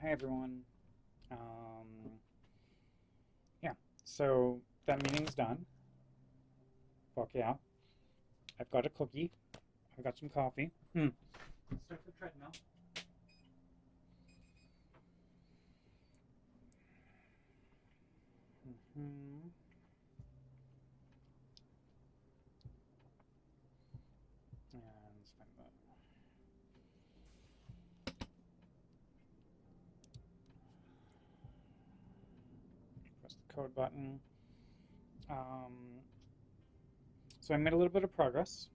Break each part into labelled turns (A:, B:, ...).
A: Hi everyone. Um, yeah, so that meeting's done. Fuck yeah. I've got a cookie. I've got some coffee. Let's start the treadmill. Mm-hmm. And let's find that. Press the code button. So I made a little bit of progress.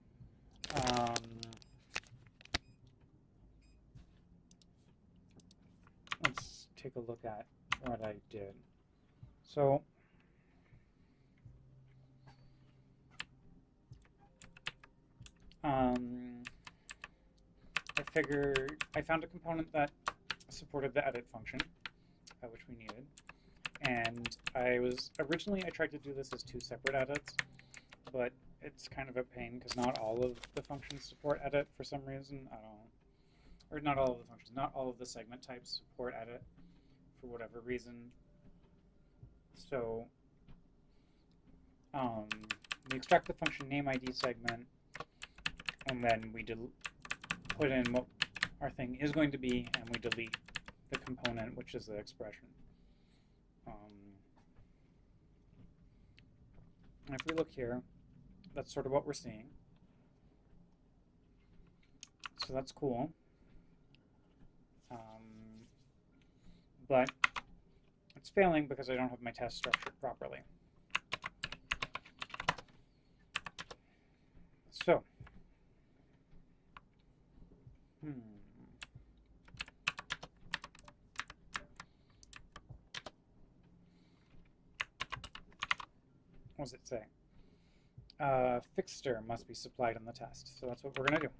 A: Let's take a look at what I did. So I found a component that supported the edit function, which we needed. And I tried to do this as two separate edits, but it's kind of a pain because not all of the functions support edit for some reason. Or not all of the functions, not all of the segment types support edit for whatever reason. So we extract the function name ID segment, and then we put in what our thing is going to be, and we delete the component, which is the expression. And if we look here, that's sort of what we're seeing. So that's cool. But it's failing because I don't have my test structured properly. So, what does it say? Fixture must be supplied in the test. So that's what we're going to do.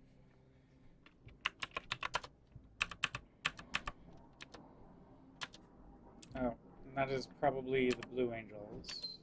A: Oh, and that is probably the Blue Angels.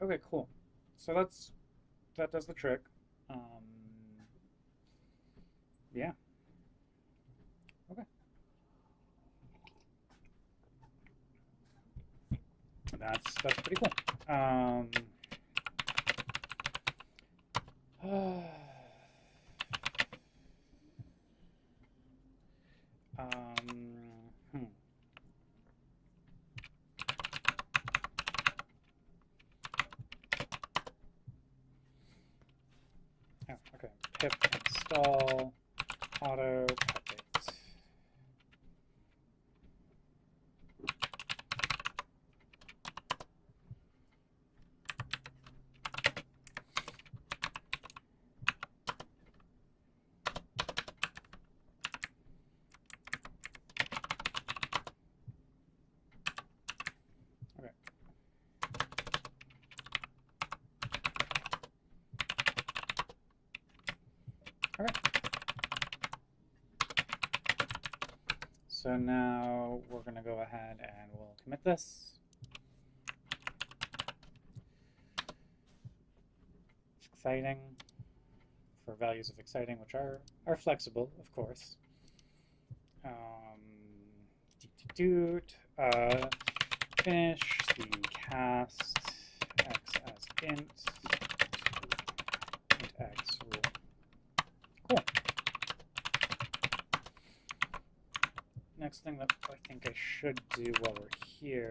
A: Okay, cool. So that does the trick. Yeah. Okay. That's pretty cool. Hmm. Oh, okay. Pip install auto update. Okay. Okay. So now we're going to go ahead and we'll commit this. It's exciting for values of exciting, which are flexible, of course. Finish the cast x as int x rule. Cool. Next thing that I think I should do while we're here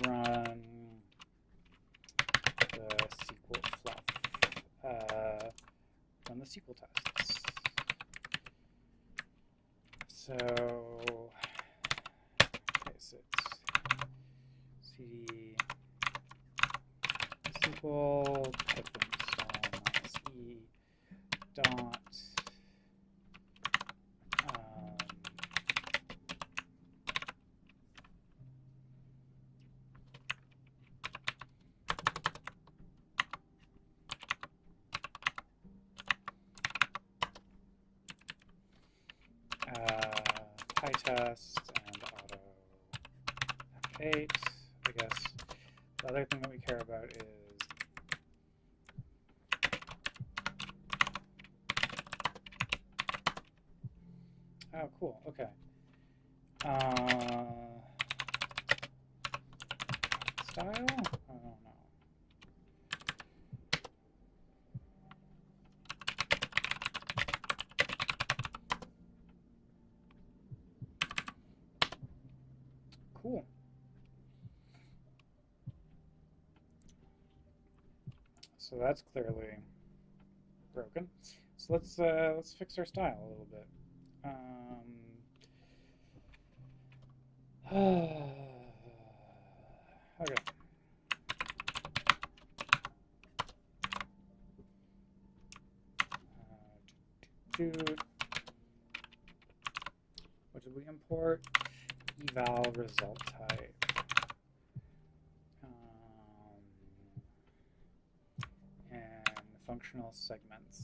A: run the SQL tests. So, okay, so it's cd SQL pip install -e dot PyTest and auto F8. I guess the other thing that we care about is oh, cool. Okay. Style? I don't know. Cool. So that's clearly broken. So let's fix our style a little bit. Okay. What did we import? Eval result type. And functional segments.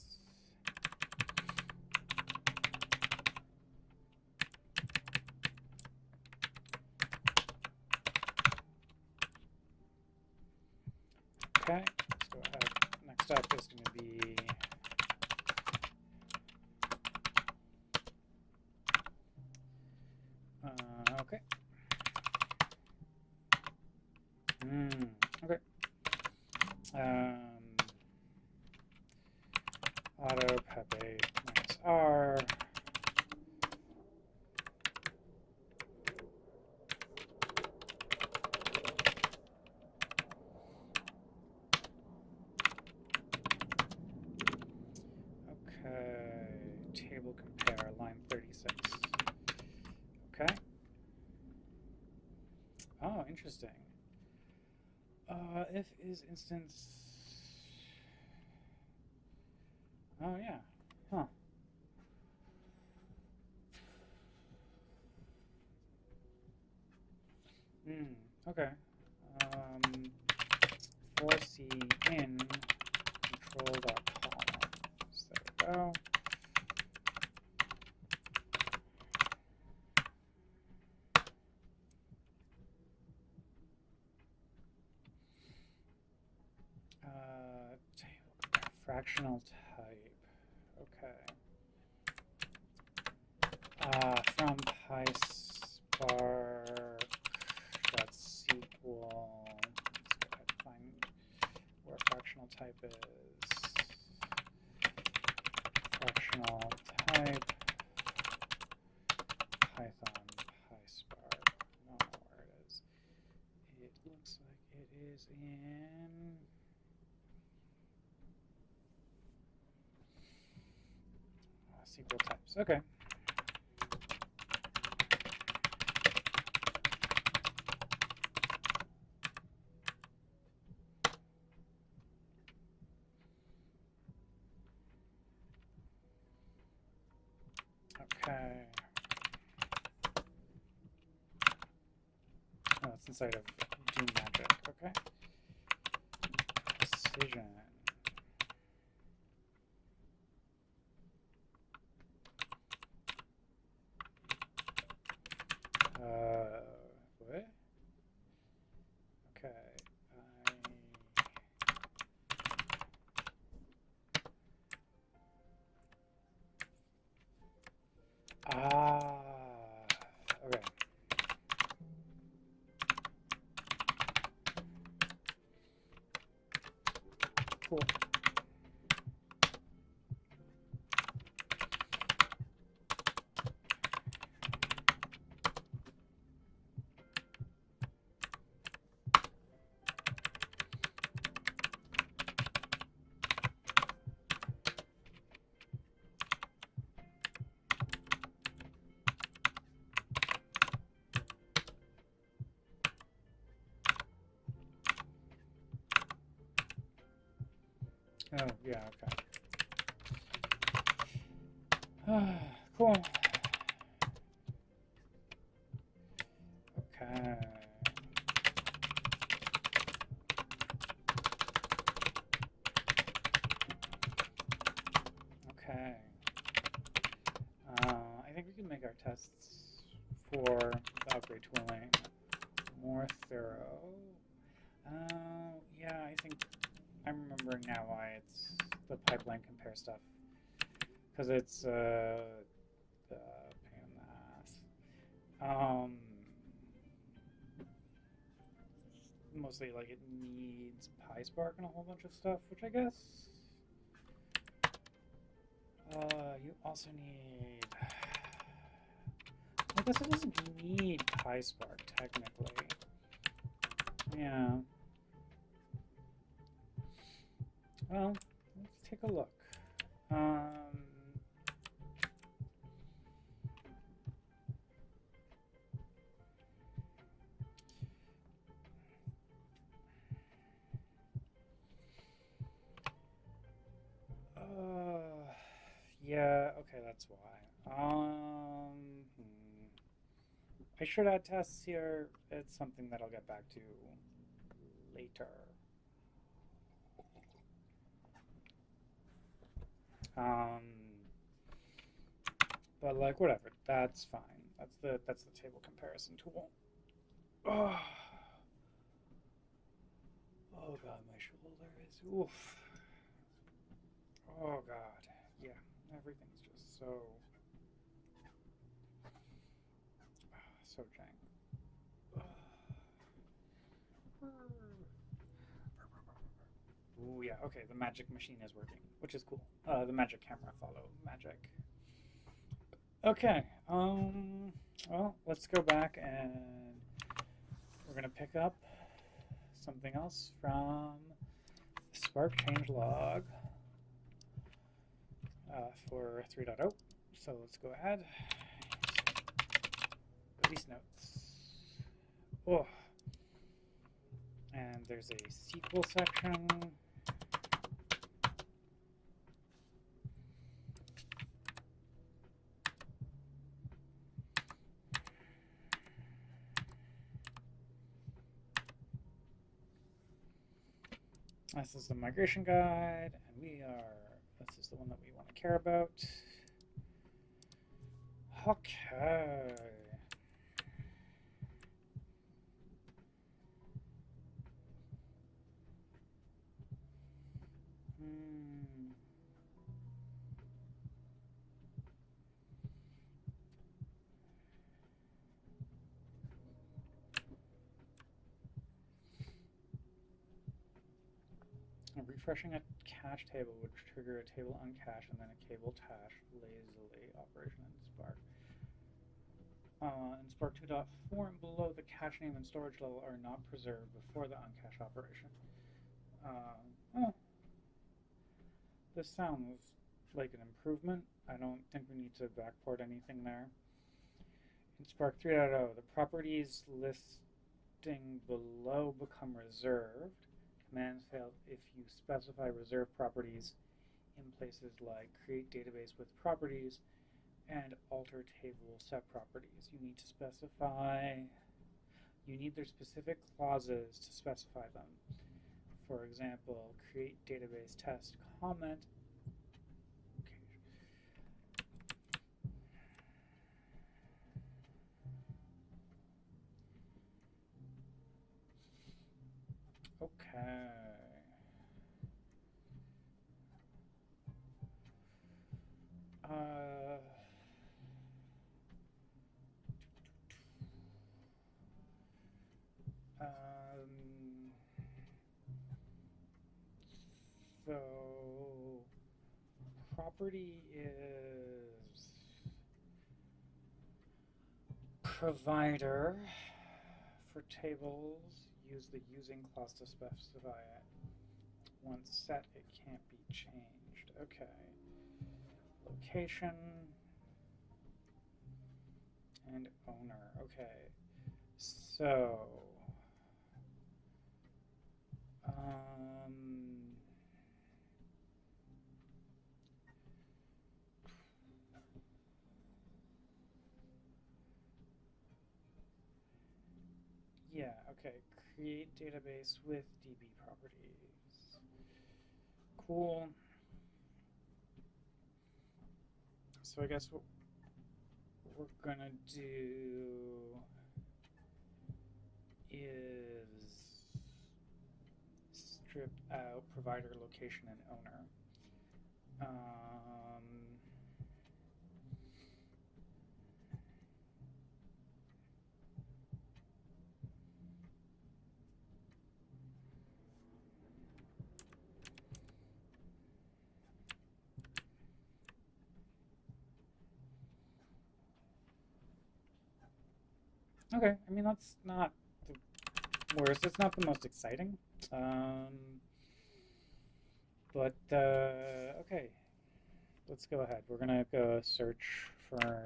A: Okay, let's go ahead. Next up is going to be okay. Okay. Auto pep8 -r. Okay, table compare, line 36. Okay. Oh, interesting. If is instance. Oh, yeah. Huh. Okay. For C in control.columns. There we go. Fractional type. Okay. From PySpark.SQL. Let's go ahead and find where fractional type is. Fractional type. Python PySpark. I don't know where it is. It looks like it is in. SQL types. Okay. Okay. Oh, it's inside of do magic. Okay. Precision. What? Okay. Okay. Cool. Oh, yeah, okay. Cool. Okay. Okay. I think we can make our tests for the upgrade tooling more thorough. Yeah, I think I'm remembering now why it's the pipeline compare stuff. Because it's the pain in the ass. Mostly like it needs PySpark and a whole bunch of stuff, which I guess you also need. I guess it doesn't need PySpark technically. Yeah. Well, let's take a look. Yeah, okay, that's why. I should add tests here. It's something that I'll get back to later. Um, but like whatever, that's fine. That's the table comparison tool. Oh, oh god, my shoulder is oof. Oh god, yeah, everything's just so jank. Ooh, yeah, okay, the magic machine is working, which is cool. The magic camera follow magic. Okay, well, let's go back and we're gonna pick up something else from the Spark changelog for 3.0. So let's go ahead. Release notes. Oh, and there's a SQL section. This is the migration guide, and this is the one that we want to care about. Okay. Refreshing a cache table would trigger a table uncache and then a cable cache lazily operation in Spark. In Spark 2.4 and below, the cache name and storage level are not preserved before the uncache operation. Oh, this sounds like an improvement. I don't think we need to backport anything there. In Spark 3.0, the properties listing below become reserved. Commands fail if you specify reserved properties in places like create database with properties and alter table set properties. You need their specific clauses to specify them. For example, create database test comment. Okay. So property is provider for tables. Use the using clause to specify it. Once set, it can't be changed. Okay. Location and owner. Okay. So Yeah, okay. Create database with DB properties. Cool. So I guess what we're gonna do is strip out provider, location, and owner. Okay, I mean, that's not the worst. It's not the most exciting. But, okay. Let's go ahead. We're going to go search for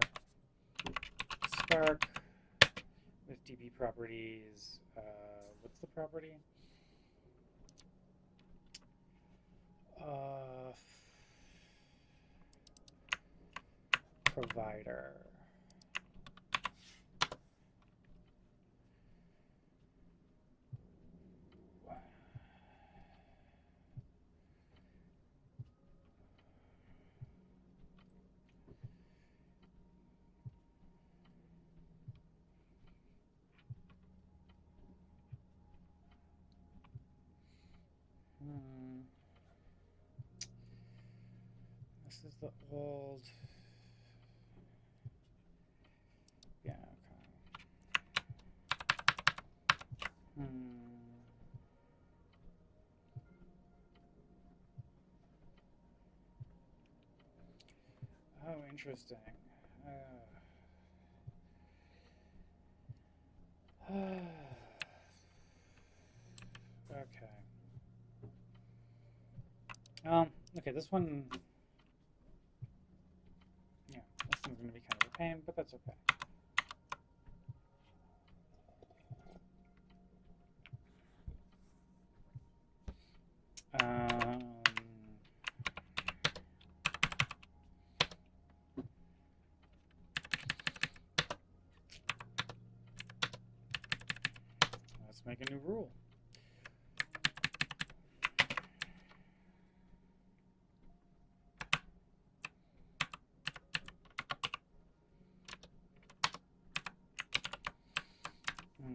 A: Spark with DB properties. What's the property? Provider. This is the old. Yeah, okay. Oh, interesting. Okay. Okay, this one. Yeah, this one's going to be kind of a pain, but that's okay. Let's make a new rule.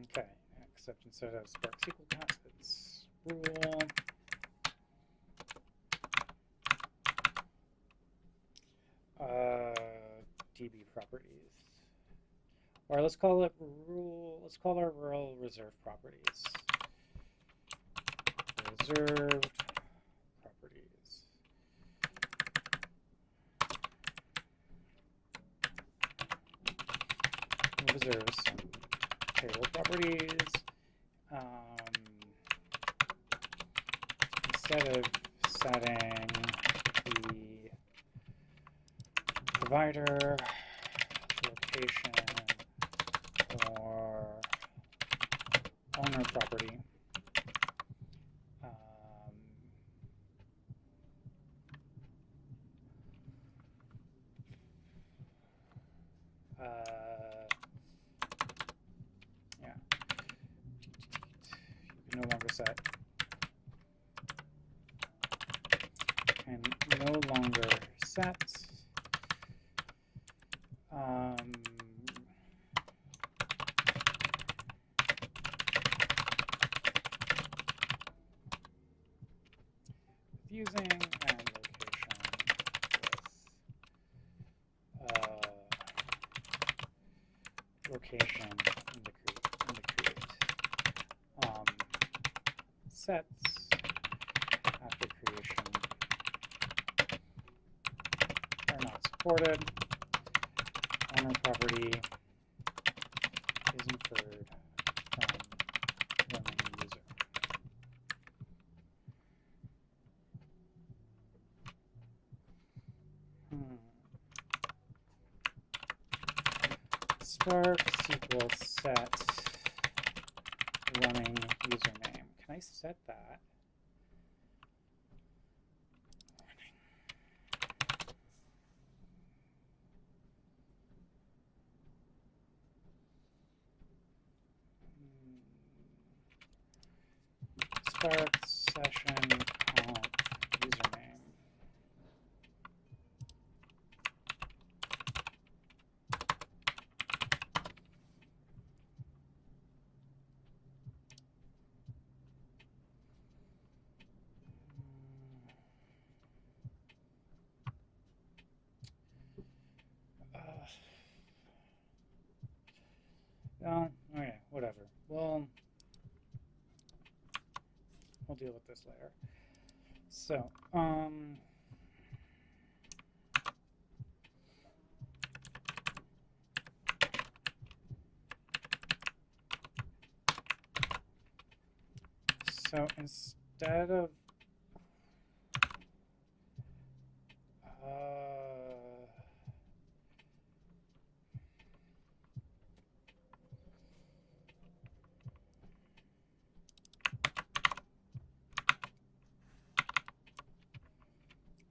A: Okay, except instead of Spark SQL class, it's rule. DB properties. Or let's call it rule. Let's call our rule reserve properties. Reserved properties. Reserve some table properties. Instead of setting the provider, location, or owner property, yeah, you can no longer set, and no longer set. Using and location in the create. Sets after creation are not supported. Owner property is inferred from running user. Spark SQL set running username. Can I set that? start session comp username. No, okay, whatever. Well, we'll deal with this later. So, so instead of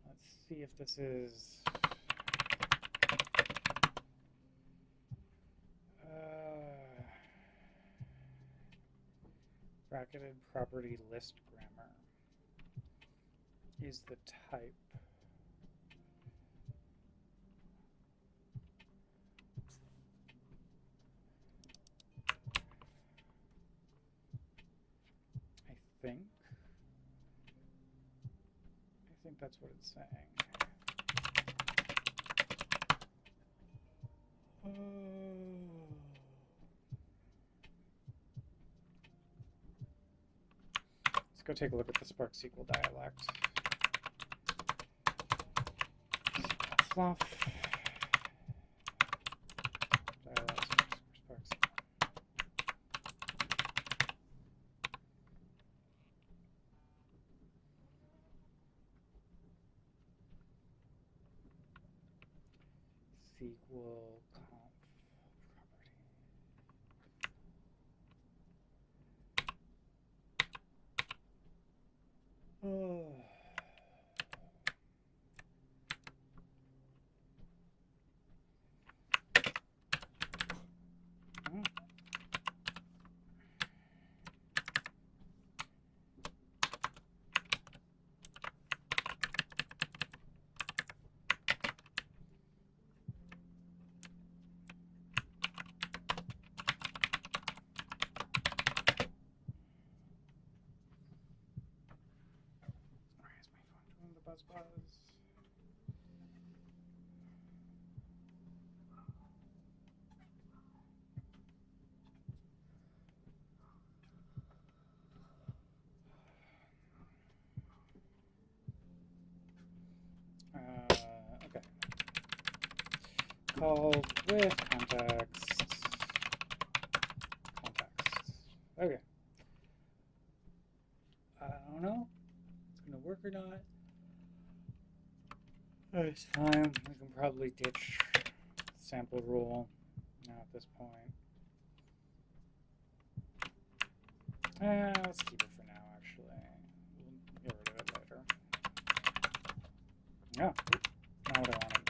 A: let's see if this is bracketed property list grammar is the type. I think that's what it's saying. Let's go take a look at the Spark SQL dialect. Fluff. Dialect Spark SQL. SQL conf property. Oh. Buzz buzz. Okay. Called with context. Okay. I don't know if it's gonna work or not. It's fine. We can probably ditch sample rule now at this point. Let's keep it for now, actually. We'll get rid of it later. Yeah, not what I wanted.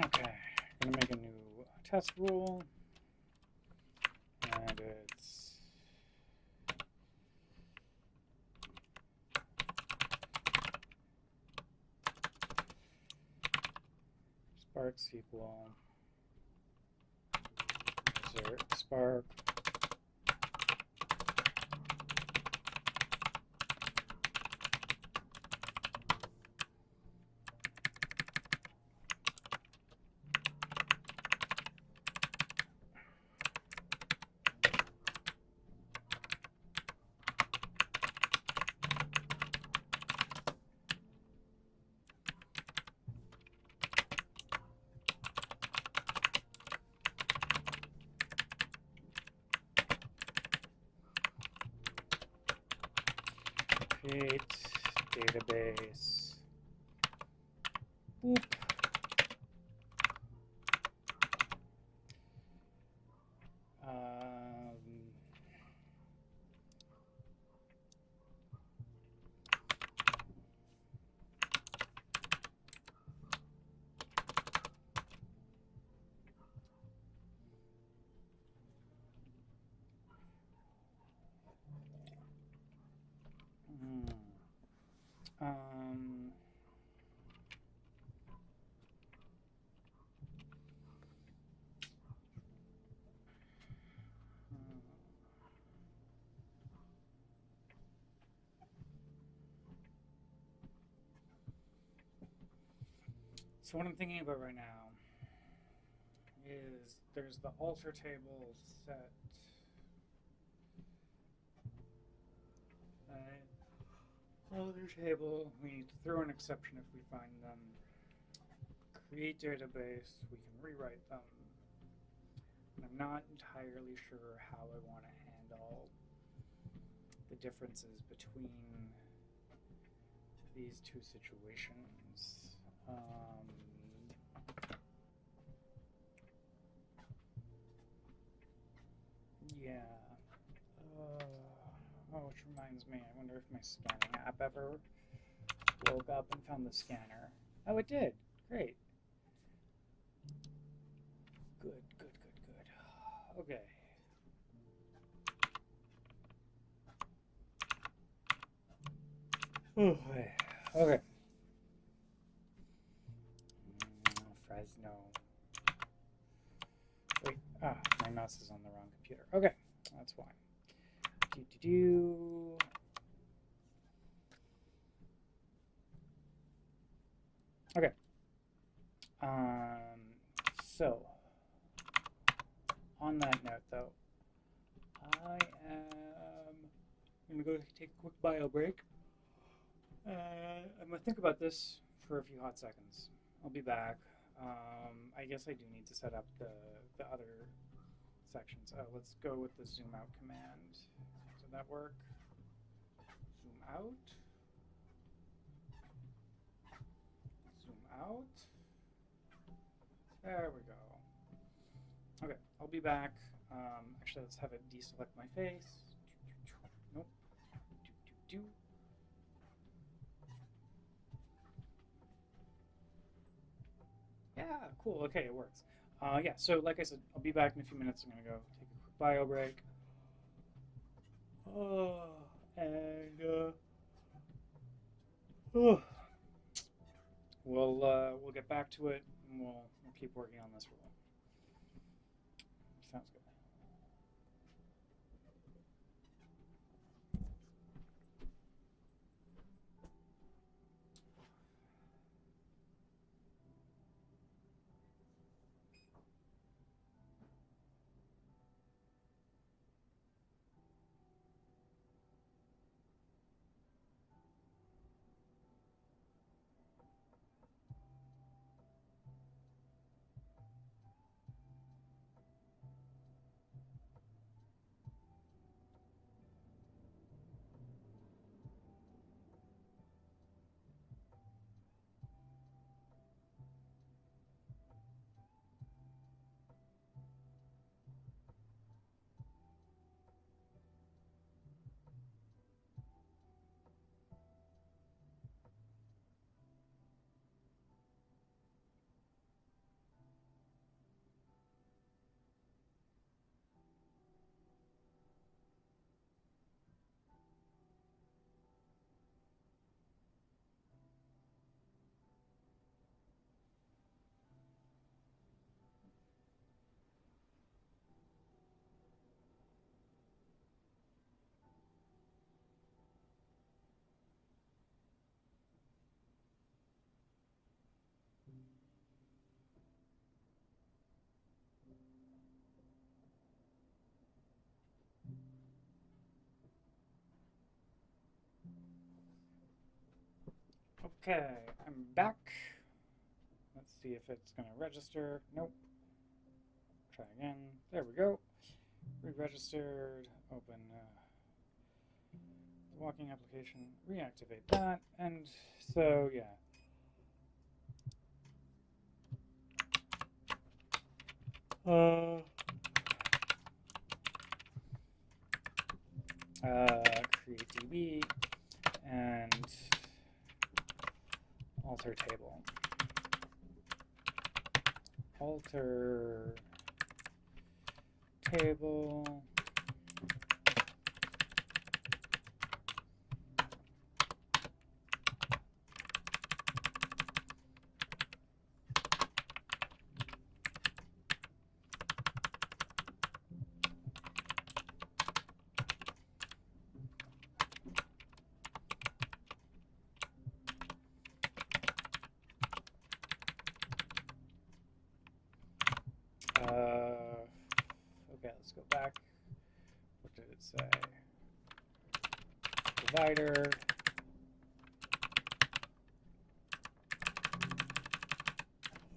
A: Okay, I'm gonna make a new test rule, and it's Spark SQL insert Spark create database. Boop. Um, so what I'm thinking about right now is there's the alter table set. Alter table, we need to throw an exception if we find them. Create database, we can rewrite them. And I'm not entirely sure how I want to handle the differences between these two situations. Yeah. Oh, which reminds me, I wonder if my scanning app ever woke up and found the scanner. Oh, it did. Great. Good, good, good, good. Okay. Okay. Fresno. Wait, my mouse is on the wrong computer. Okay, that's why. Okay. So, on that note, though, I am going to go take a quick bio break. I'm going to think about this for a few hot seconds. I'll be back. I guess I do need to set up the other sections. Let's go with the zoom out command. Did that work? Zoom out. Zoom out. There we go. Okay, I'll be back. Actually, let's have it deselect my face. Nope. Yeah, cool. Okay, it works. Yeah, so like I said, I'll be back in a few minutes. I'm going to go take a quick bio break. We'll get back to it, and we'll keep working on this rule. Sounds good. Okay, I'm back. Let's see if it's going to register. Nope. Try again. There we go. Re-registered. Open the walking application. Reactivate that. And so, yeah. Create DB and alter table. Alter table. What did it say? Divider.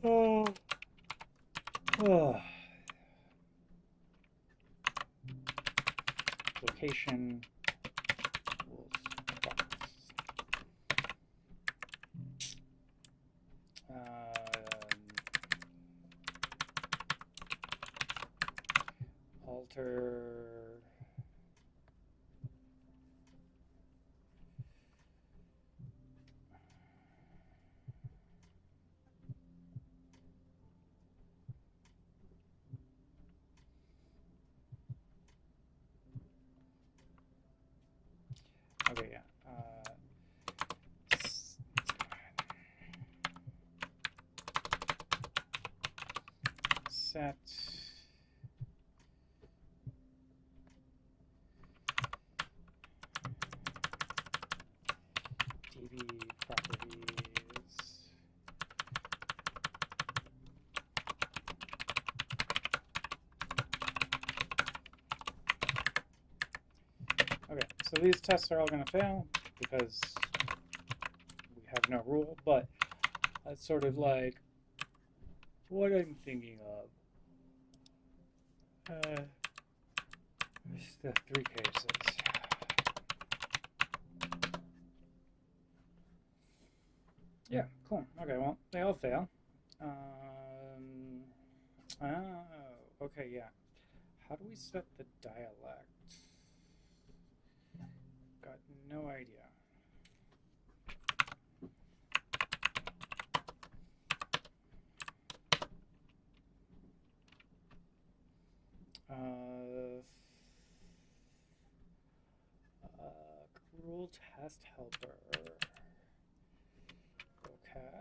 A: Oh. Oh. Location equals box. Alter okay, yeah. Set DB properties. Okay, so these tests are all going to fail because we have no rule, but that's sort of like what I'm thinking of. Just the 3 cases. Yeah, cool. Okay, well, they all fail. Okay, yeah. How do we set the dialect? Got no idea. Cruel test helper. Okay.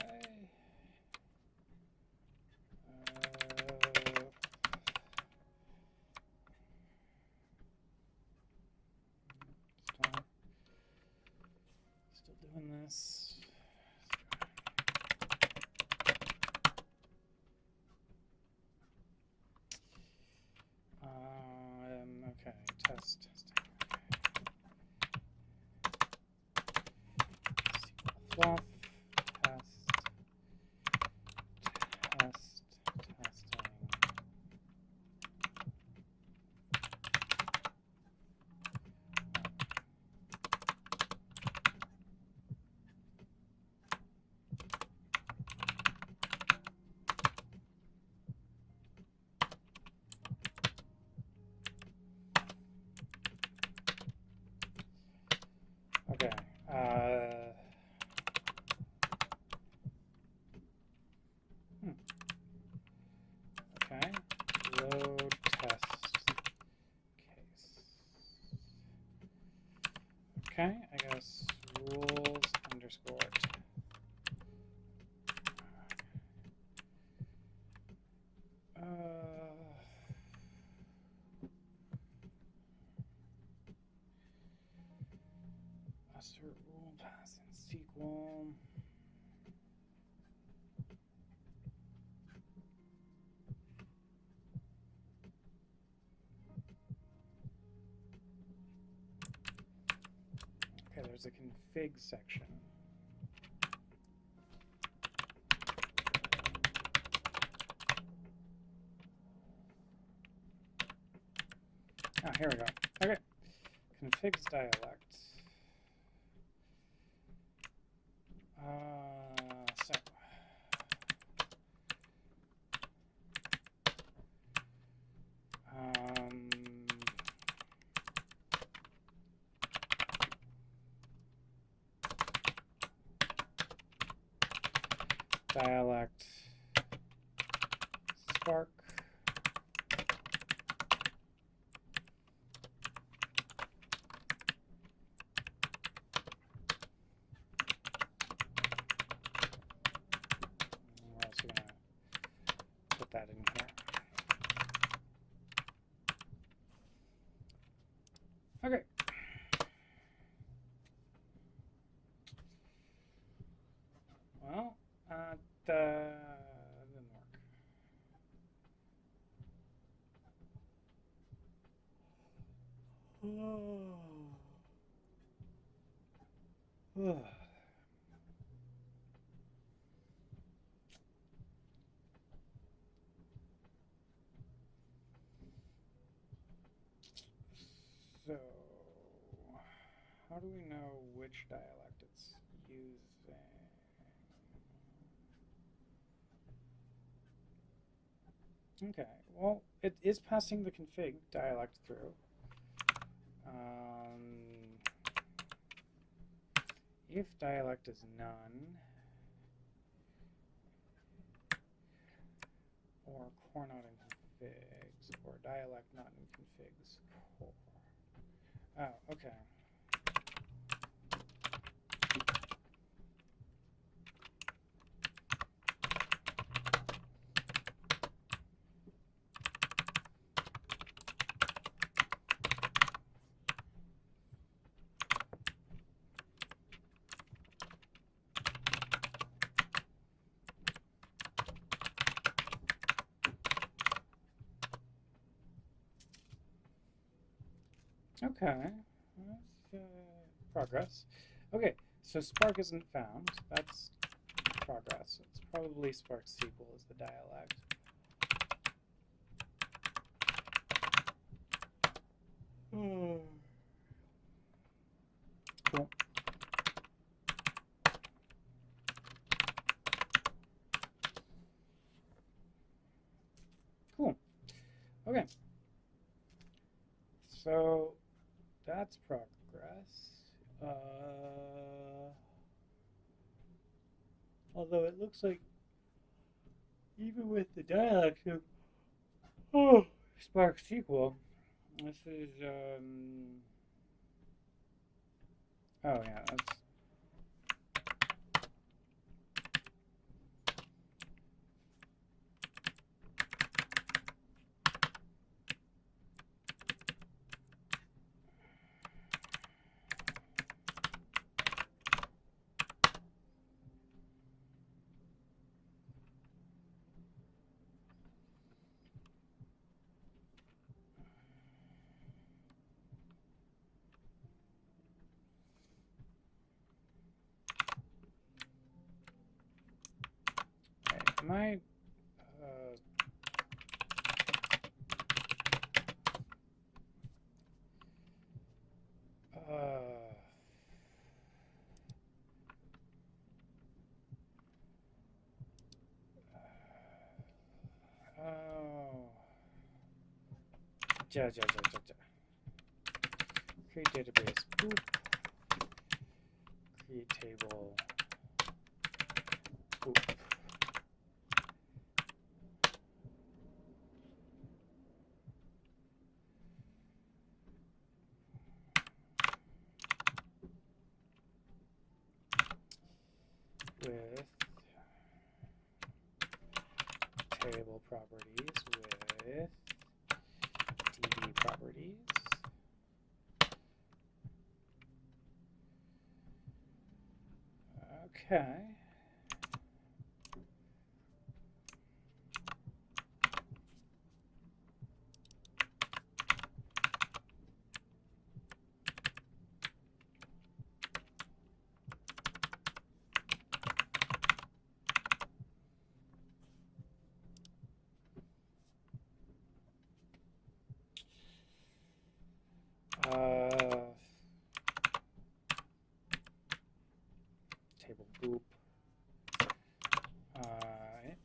A: Still doing this. Okay, test. Fluff, test, testing. Okay. Okay. Load test case. Okay, I guess rules underscore. Assert rule pass in SQL. Okay, there's a config section. Ah, here we go. Okay. Configs dialect. So. Dialect Spark. We're also going to put that in here. Okay. Well, didn't work. So, how do we know which dialect it's using? Okay, well, it is passing the config dialect through. If dialect is none, or core not in configs, or dialect not in configs core. Oh, okay. Okay, that's progress. Okay, so Spark isn't found. That's progress. It's probably Spark SQL is the dialect. Cool. Cool. Okay. So that's progress. Although it looks like even with the dialect of Spark SQL, this is oh yeah, that's am I oh. Ja. Create database. Boop. Create table. Boop. With table properties with DB properties. Okay. Table boop. Why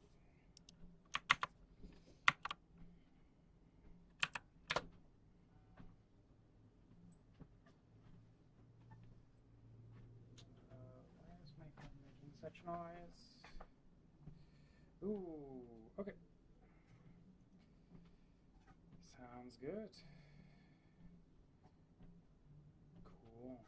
A: is my phone making such noise? Ooh, okay. Sounds good. Cool.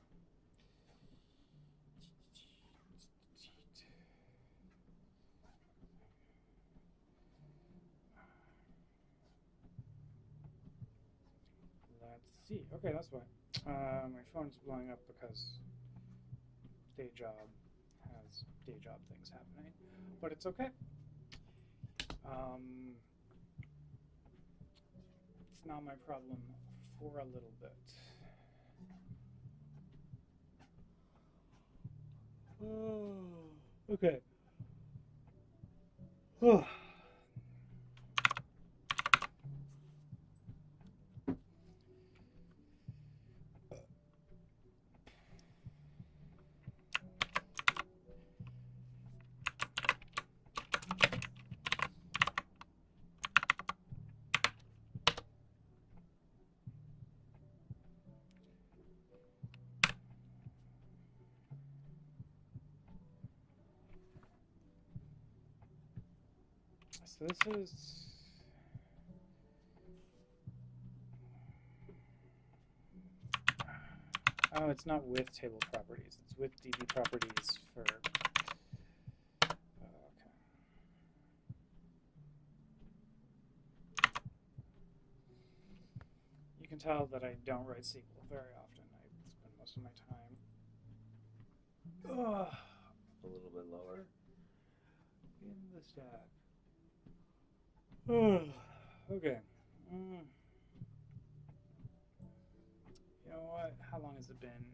A: Let's see. Okay, that's why. My phone's blowing up because day job has day job things happening, but it's okay. It's not my problem for a little bit. Okay. So this is... Oh, it's not with table properties. It's with DB properties for... okay. You can tell that I don't write SQL very often. I spend most of my time a little bit lower in the stack. Okay. You know what? How long has it been?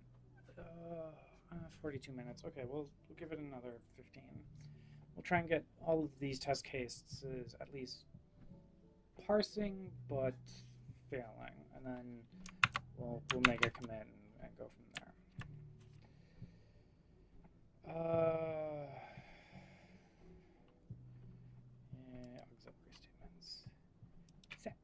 A: 42 minutes. Okay, we'll give it another 15. We'll try and get all of these test cases at least parsing, but failing, and then we'll make a commit and go from there. Yeah, auxiliary statements. Set.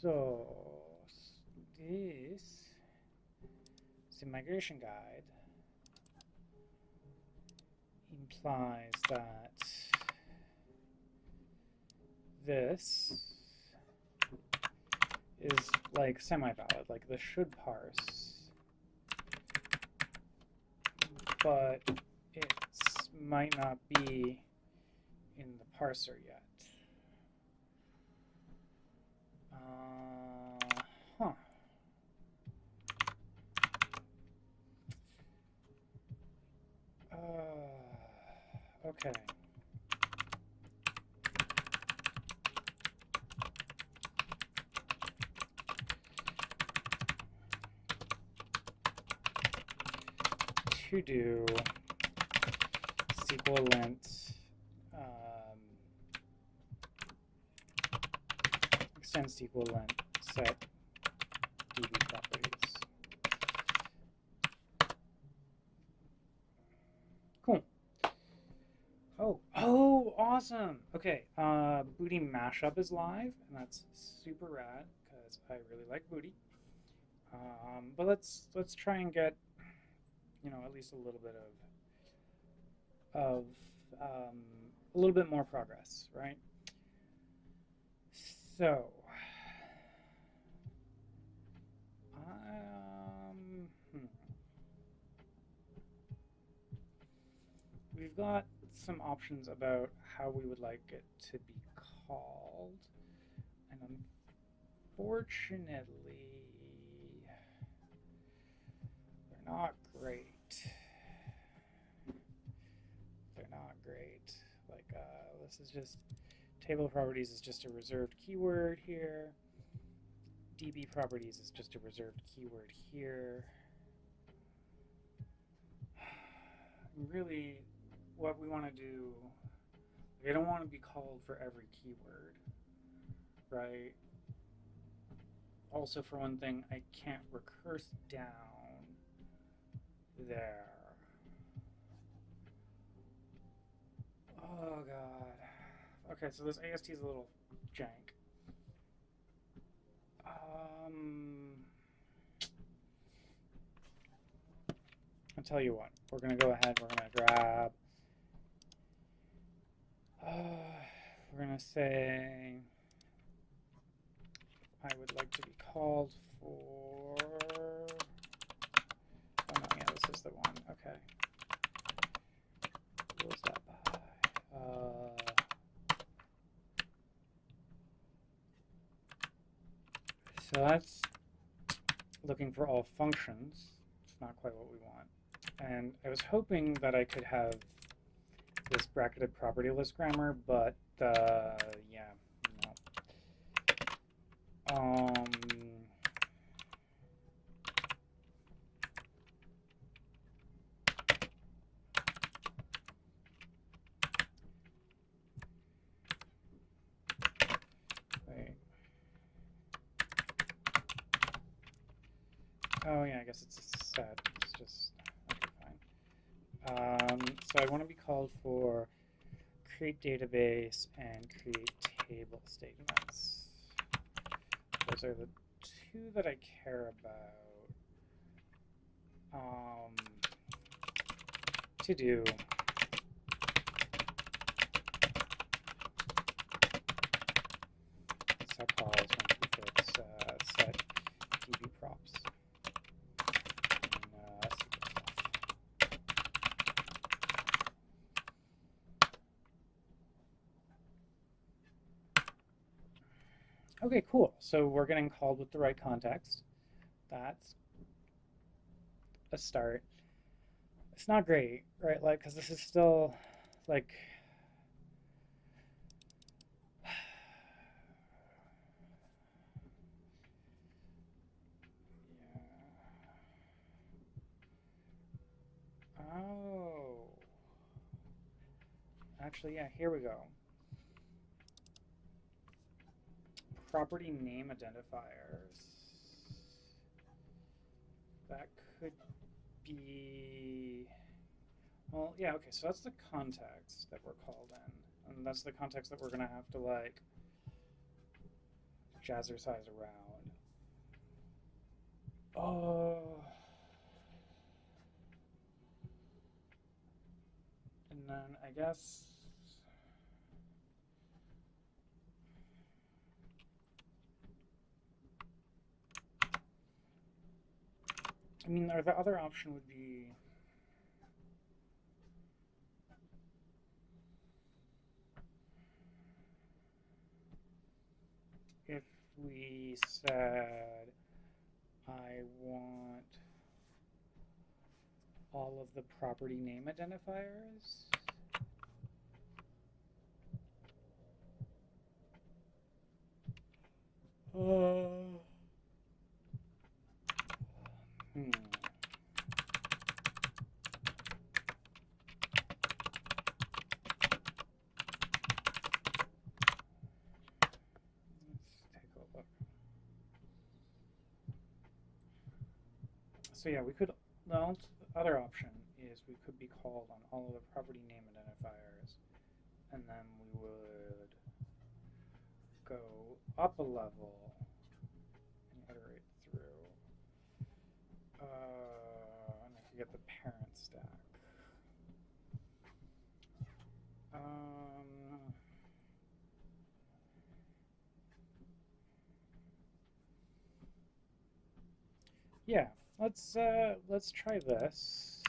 A: So this is a migration guide implies that this is like semi-valid, like this should parse, but it might not be in the parser yet. Okay. To do SQL lint extend SQL lint set DB properties. Cool. Oh, awesome. Okay, Booty mashup is live, and that's super rad because I really like Booty. But let's try and get, you know, at least a little bit of a little bit more progress, right? So, we've got some options about how we would like it to be called, and unfortunately, they're not great. They're not great. Like, this is just, table properties is just a reserved keyword here. DB properties is just a reserved keyword here. Really, what we want to do, I don't want to be called for every keyword, right? Also, for one thing, I can't recurse down there. Oh god. Okay, so this AST is a little jank. I'll tell you what, we're gonna go ahead, we're gonna grab, we're gonna say, I would like to be called for, oh no, yeah, this is the one, okay. What was that by? So that's looking for all functions. It's not quite what we want. And I was hoping that I could have this bracketed property list grammar, but yeah, Wait. Oh yeah, I guess it's a set. It's just okay, fine. So I want to be called for create database and create table statements. Those are the two that I care about to do. Set calls when prefix set db props. Okay, cool. So we're getting called with the right context. That's a start. It's not great, right? Like, because this is still like oh, actually, yeah, here we go. Property name identifiers. That could be, well, yeah, okay, so that's the context that we're called in. And that's the context that we're going to have to, like, jazzercise around. Oh. And then I guess I mean, the other option would be if we said I want all of the property name identifiers. So yeah, we could, well, the other option is we could be called on all of the property name identifiers, and then we would go up a level and iterate through, and I could get the parent stack. Yeah, let's try this.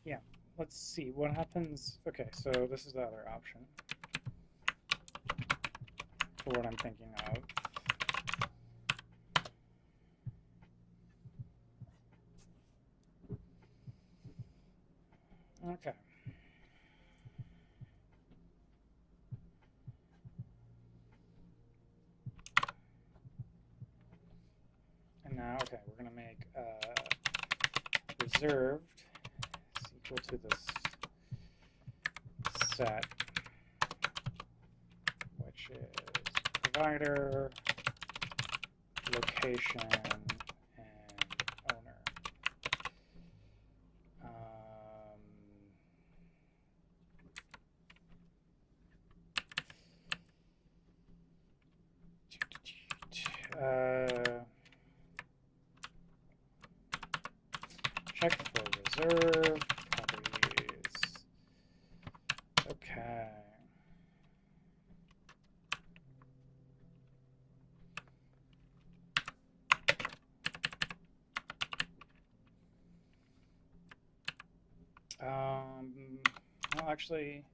A: Yeah, let's see what happens. Okay, so this is the other option for what I'm thinking of. Okay. And now, okay, we're going to make reserved is equal to this set, which is provider, location, and owner. Check for reserve properties. Okay. Well, actually,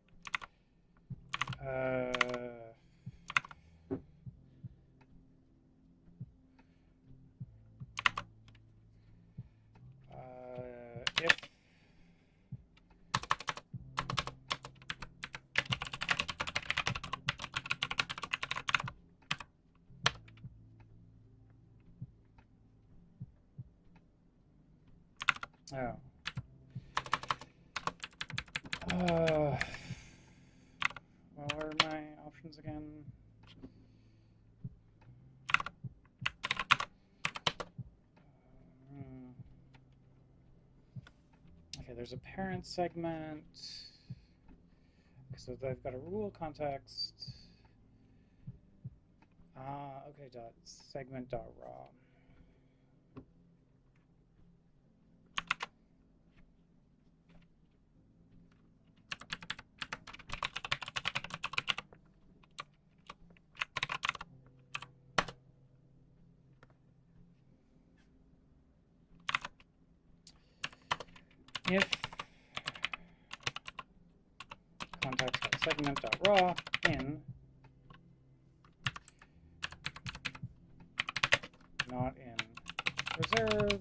A: Oh. Well, what are my options again? Okay, there's a parent segment. Okay, so I've got a rule context. Okay, dot segment dot raw. If context.segment.raw in not in reserved,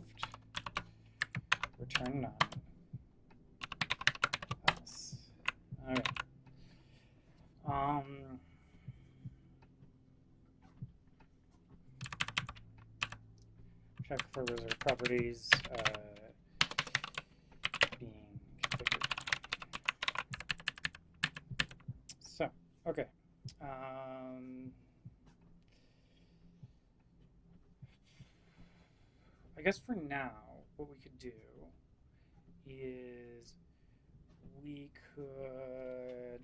A: return none. Else. Okay. Check for reserved properties being configured. So, okay. I guess for now, what we could do is we could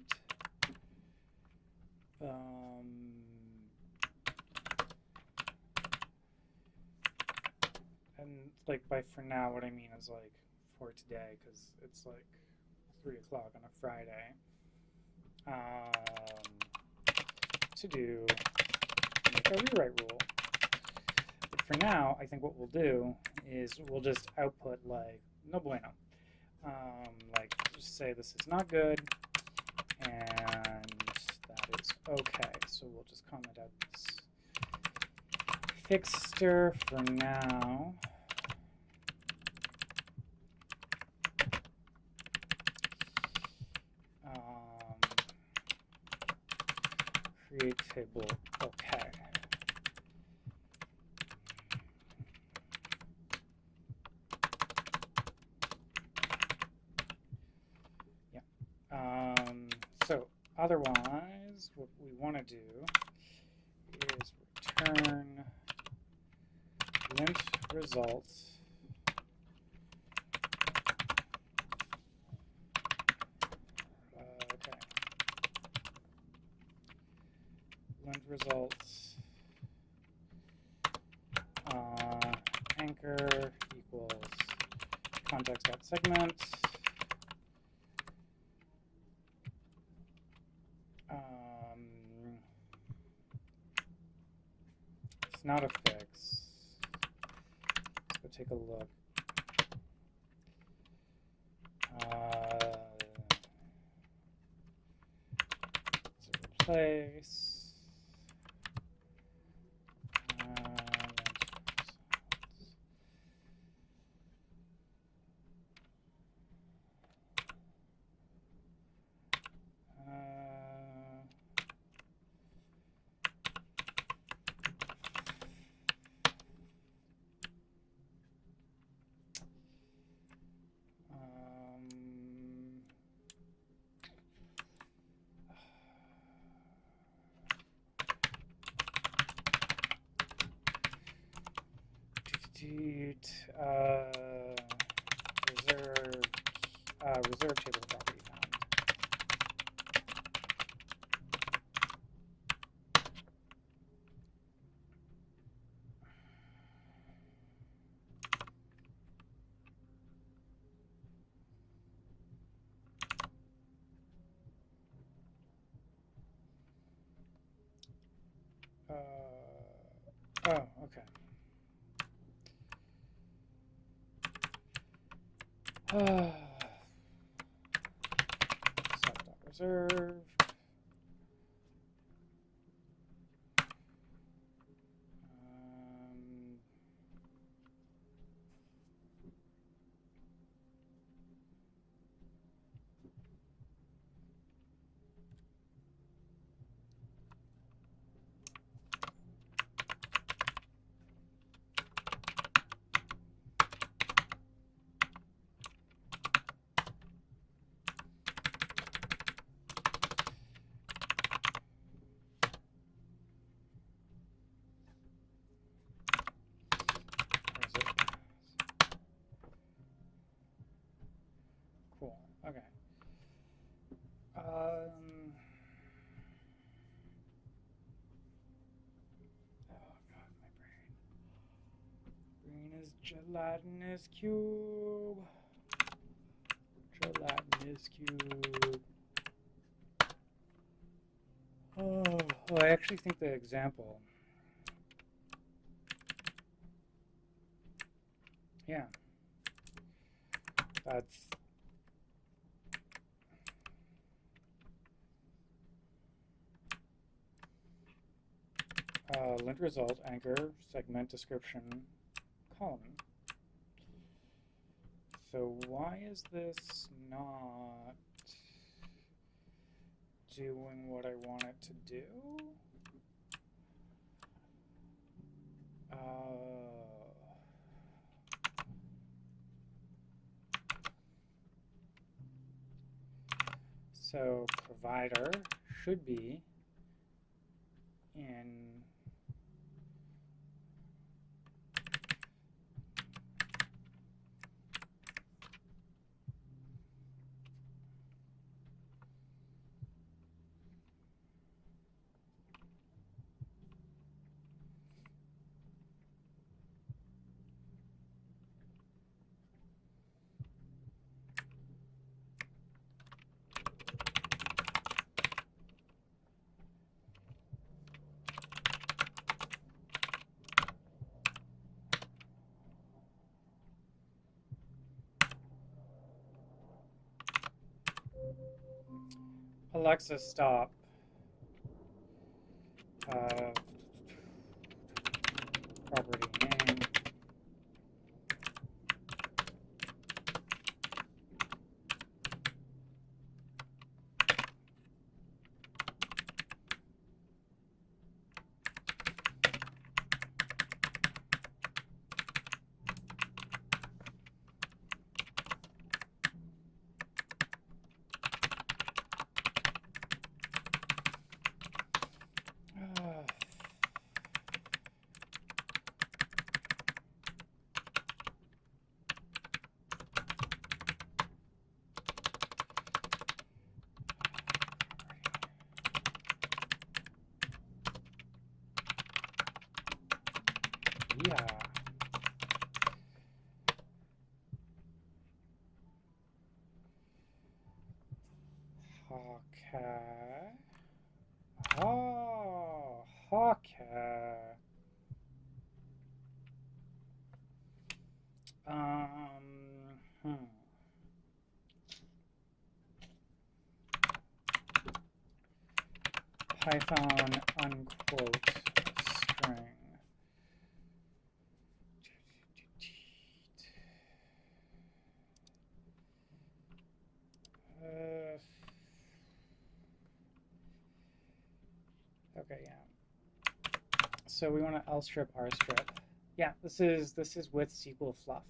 A: and like by for now, what I mean is like for today, because it's like 3 o'clock on a Friday. To do make a rewrite rule. But for now, I think what we'll do is we'll just output like no bueno. Like just say this is not good and that is okay. So we'll just comment out this fixter for now. Create table okay. Yeah. So otherwise, what we want to do is return lint results results anchor equals context.segment it's not a fix. Let's go take a look. Let's replace reserve table property found. Oh, okay. Self.reserved. Gelatinous cube. Gelatinous cube. Oh, I actually think the example. Yeah. That's lint result, anchor, segment description, column. So why is this not doing what I want it to do? So provider should be in Alexa, stop. Property name. Yeah. Okay. Oh, okay. Hmm. Python unquote string. Okay, yeah. So we want to L strip R strip. Yeah, this is with SQL fluff.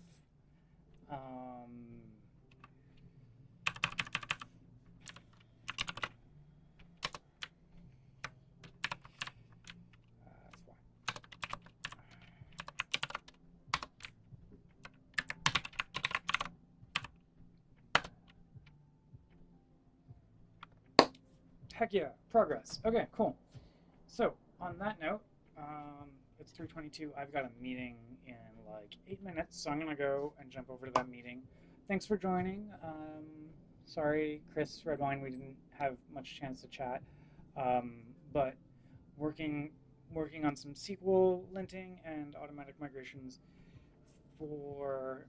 A: That's why. Heck yeah, progress. Okay, cool. So on that note, it's 3:22. I've got a meeting in like 8 minutes, so I'm gonna go and jump over to that meeting. Thanks for joining. Sorry, Chris Redwine, we didn't have much chance to chat, but working on some SQL linting and automatic migrations for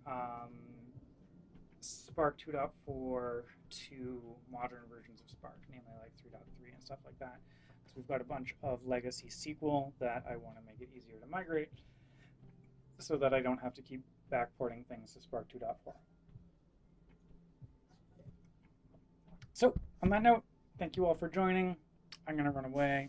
A: Spark 2.4 to modern versions of Spark, namely like 3.3 and stuff like that. Because we've got a bunch of legacy SQL that I want to make it easier to migrate so that I don't have to keep backporting things to Spark 2.4. So on that note, thank you all for joining. I'm going to run away.